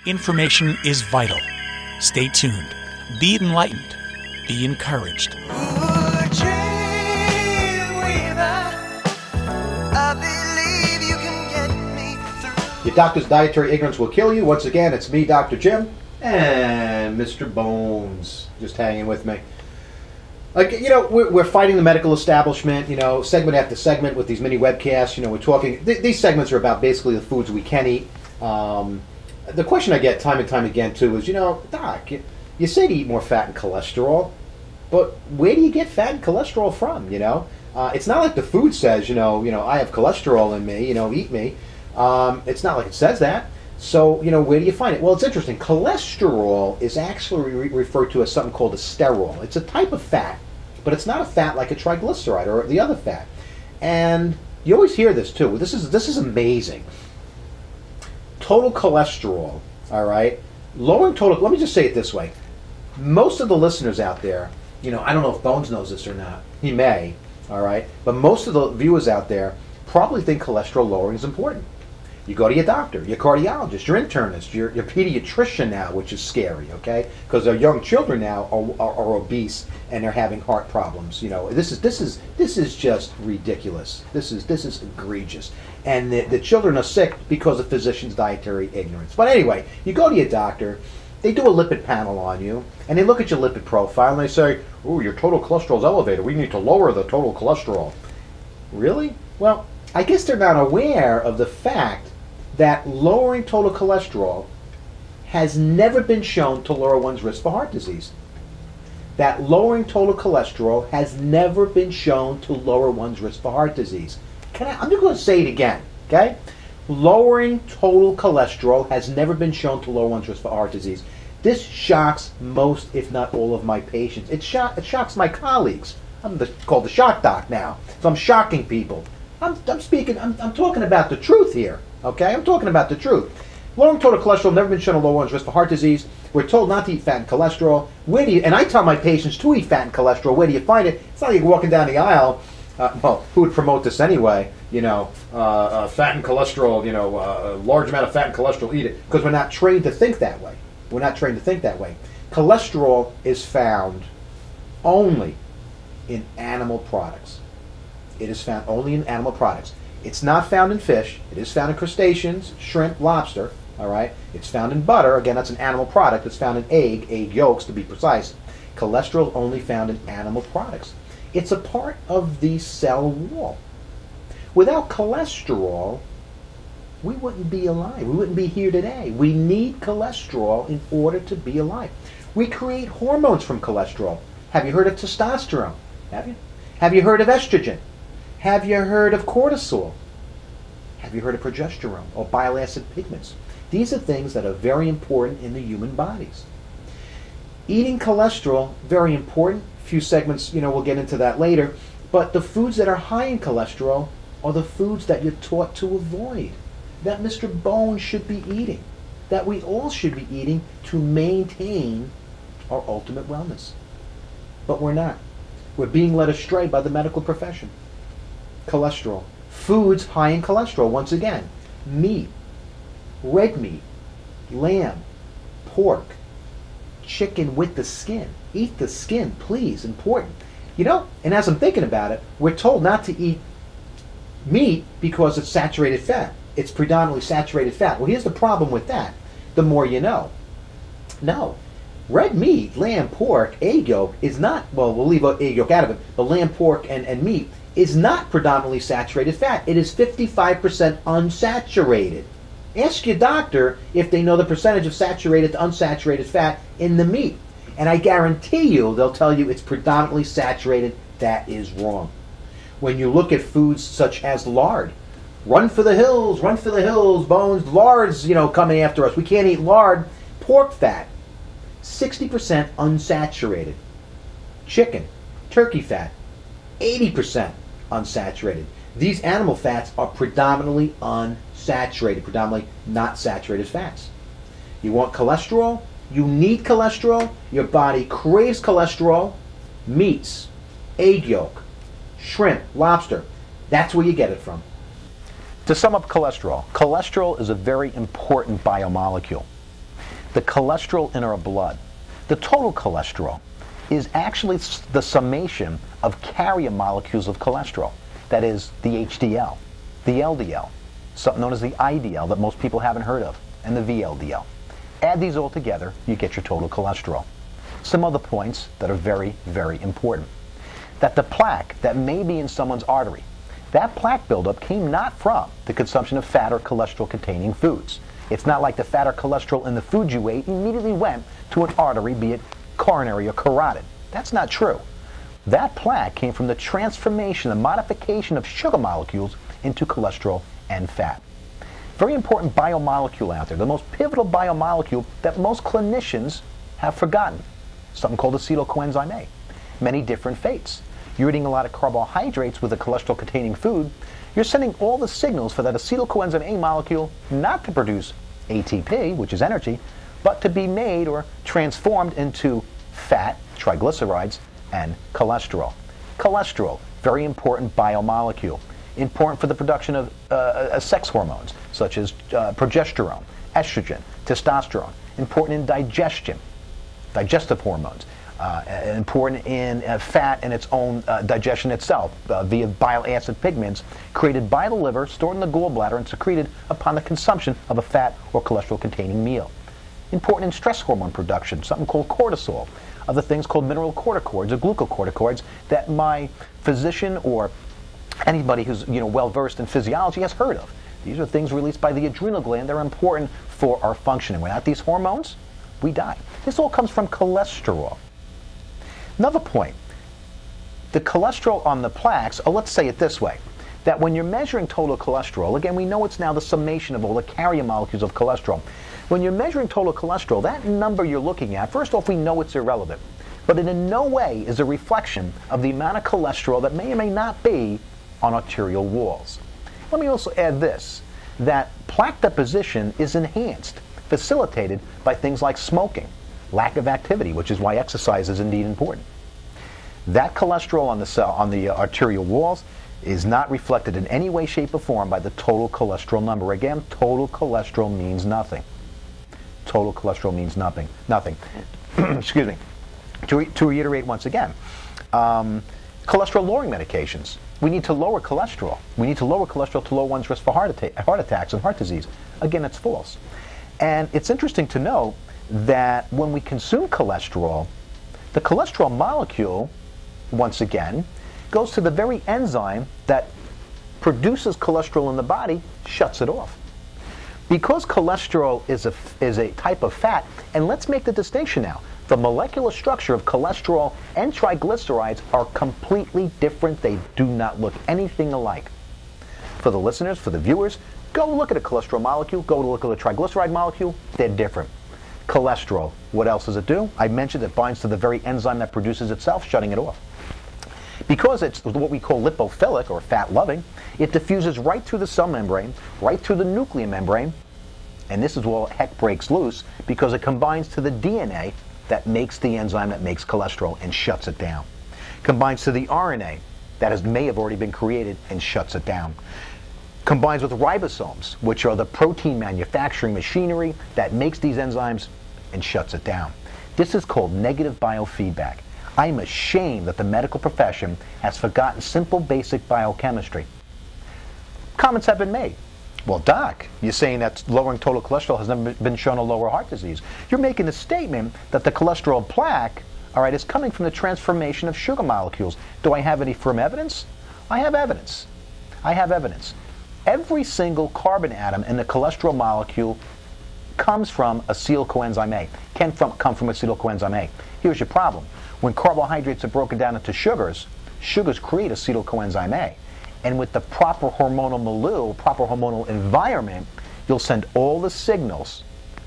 Information is vital. Stay tuned. Be enlightened. Be encouraged. Your doctor's dietary ignorance will kill you. Once again, it's me, Dr. Jim, and Mr. Bones, just hanging with me. Like, you know, we're fighting the medical establishment, you know, segment after segment with these mini webcasts. You know, we're talking, these segments are about basically the foods we can eat. The question I get time and time again, too, is, you know, Doc, you say to eat more fat and cholesterol, but where do you get fat and cholesterol from, you know? It's not like the food says, you know, I have cholesterol in me, you know, eat me. It's not like it says that. So, you know, where do you find it? Well, it's interesting. Cholesterol is actually referred to as something called a sterol. It's a type of fat, but it's not a fat like a triglyceride or the other fat. And you always hear this, too. This is amazing. Total cholesterol, all right? Lowering total, let me just say it this way. Most of the listeners out there, you know, I don't know if Bones knows this or not. He may, all right? But most of the viewers out there probably think cholesterol lowering is important. You go to your doctor, your cardiologist, your internist, your pediatrician now, which is scary, okay? Because our young children now are obese and they're having heart problems. You know, this is just ridiculous. This is egregious, and the children are sick because of physicians' dietary ignorance. But anyway, you go to your doctor. They do a lipid panel on you, and they look at your lipid profile, and they say, "Ooh, your total cholesterol is elevated. We need to lower the total cholesterol." Really? Well, I guess they're not aware of the fact that lowering total cholesterol has never been shown to lower one's risk for heart disease. That lowering total cholesterol has never been shown to lower one's risk for heart disease. I'm just going to say it again, okay? Lowering total cholesterol has never been shown to lower one's risk for heart disease. This shocks most, if not all, of my patients. It shocks my colleagues. I'm called the shock doc now, so I'm shocking people. I'm talking about the truth here, okay? I'm talking about the truth. Lowering total cholesterol never been shown to lower one's risk for heart disease. We're told not to eat fat and cholesterol. And I tell my patients to eat fat and cholesterol. Where do you find it? It's not like you're walking down the aisle. Well, who would promote this anyway? You know, fat and cholesterol, you know, a large amount of fat and cholesterol, eat it. Because we're not trained to think that way. We're not trained to think that way. Cholesterol is found only in animal products. It is found only in animal products. It's not found in fish. It is found in crustaceans, shrimp, lobster. All right. It's found in butter. Again, that's an animal product. It's found in egg yolks to be precise. Cholesterol is only found in animal products. It's a part of the cell wall. Without cholesterol, we wouldn't be alive. We wouldn't be here today. We need cholesterol in order to be alive. We create hormones from cholesterol. Have you heard of testosterone? Have you? Have you heard of estrogen? Have you heard of cortisol? Have you heard of progesterone or bile acid pigments? These are things that are very important in the human bodies. Eating cholesterol, very important. A few segments, you know, we'll get into that later. But the foods that are high in cholesterol are the foods that you're taught to avoid, that Mr. Bones should be eating, that we all should be eating to maintain our ultimate wellness. But we're not. We're being led astray by the medical profession. Cholesterol. Foods high in cholesterol, once again. Meat, red meat, lamb, pork, chicken with the skin. Eat the skin, please. Important. You know, and as I'm thinking about it, we're told not to eat meat because it's saturated fat. It's predominantly saturated fat. Well, here's the problem with that. The more you know. No. Red meat, lamb, pork, egg yolk is not, well, we'll leave egg yolk out of it, but lamb, pork, and meat is not predominantly saturated fat. It is 55% unsaturated. Ask your doctor if they know the percentage of saturated to unsaturated fat in the meat. And I guarantee you they'll tell you it's predominantly saturated. That is wrong. When you look at foods such as lard, run for the hills, Bones, lard's, you know, coming after us. We can't eat lard. Pork fat, 60% unsaturated. Chicken, turkey fat, 80% unsaturated. These animal fats are predominantly unsaturated, predominantly not saturated fats. You want cholesterol? You need cholesterol. Your body craves cholesterol. Meats, egg yolk, shrimp, lobster. That's where you get it from. To sum up cholesterol, cholesterol is a very important biomolecule. the cholesterol in our blood, the total cholesterol, is actually the summation of carrier molecules of cholesterol. That is the HDL, the LDL, something known as the IDL that most people haven't heard of, and the VLDL. Add these all together, you get your total cholesterol. Some other points that are very, very important. That the plaque that may be in someone's artery, that plaque buildup came not from the consumption of fat or cholesterol-containing foods. It's not like the fat or cholesterol in the food you ate immediately went to an artery, be it coronary or carotid. That's not true. That plaque came from the transformation, the modification of sugar molecules into cholesterol and fat. Very important biomolecule out there, the most pivotal biomolecule that most clinicians have forgotten, something called acetyl-coenzyme A. Many different fates. You're eating a lot of carbohydrates with a cholesterol-containing food, you're sending all the signals for that acetyl-coenzyme A molecule not to produce ATP, which is energy, but to be made or transformed into fat, triglycerides, and cholesterol. Cholesterol, very important biomolecule. Important for the production of sex hormones, such as progesterone, estrogen, testosterone. Important in digestion, digestive hormones. Important in fat and its own digestion itself via bile acid pigments created by the liver, stored in the gallbladder, and secreted upon the consumption of a fat or cholesterol-containing meal. Important in stress hormone production, something called cortisol. Other things called mineral corticoids or glucocorticoids that my physician or anybody who's well-versed in physiology has heard of. These are things released by the adrenal gland. They're important for our functioning. Without these hormones, we die. This all comes from cholesterol. Another point, the cholesterol on the plaques, let's say it this way, that when you're measuring total cholesterol, again, we know it's now the summation of all the carrier molecules of cholesterol. When you're measuring total cholesterol, that number you're looking at, first off, we know it's irrelevant, but it in no way is a reflection of the amount of cholesterol that may or may not be on arterial walls. Let me also add this, that plaque deposition is enhanced, facilitated by things like smoking, lack of activity, which is why exercise is indeed important. That cholesterol on the arterial walls is not reflected in any way, shape, or form by the total cholesterol number. Again, total cholesterol means nothing. Total cholesterol means nothing. Nothing. Excuse me. To reiterate once again, cholesterol-lowering medications. We need to lower cholesterol. We need to lower cholesterol to lower one's risk for heart attacks and heart disease. Again, it's false. And it's interesting to know that when we consume cholesterol, the cholesterol molecule, once again, goes to the very enzyme that produces cholesterol in the body, shuts it off. Because cholesterol is a type of fat, and let's make the distinction now. The molecular structure of cholesterol and triglycerides are completely different. They do not look anything alike. For the listeners, for the viewers, go look at a cholesterol molecule, go look at a triglyceride molecule, they're different. Cholesterol, what else does it do? I mentioned it binds to the very enzyme that produces itself, shutting it off. Because it's what we call lipophilic, or fat-loving, it diffuses right through the cell membrane, right through the nuclear membrane, and this is where heck breaks loose, because it combines to the DNA that makes the enzyme that makes cholesterol and shuts it down. Combines to the RNA that may have already been created and shuts it down. Combines with ribosomes, which are the protein manufacturing machinery that makes these enzymes and shuts it down. This is called negative biofeedback. I'm ashamed that the medical profession has forgotten simple, basic biochemistry. Comments have been made. Well, Doc, you're saying that lowering total cholesterol has never been shown to lower heart disease. You're making a statement that the cholesterol plaque, is coming from the transformation of sugar molecules. Do I have any firm evidence? I have evidence. I have evidence. Every single carbon atom in the cholesterol molecule comes from acetyl-coenzyme A, can come from acetyl-coenzyme A. Here's your problem. When carbohydrates are broken down into sugars, sugars create acetyl-coenzyme A. And with the proper hormonal milieu, proper hormonal environment, you'll send all the signals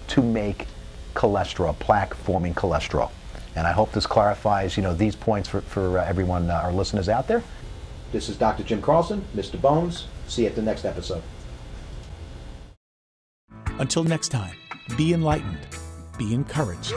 to make cholesterol, plaque-forming cholesterol. And I hope this clarifies, these points for everyone, our listeners out there. This is Dr. Jim Carlson, Mr. Bones. See you at the next episode. Until next time, be enlightened, be encouraged,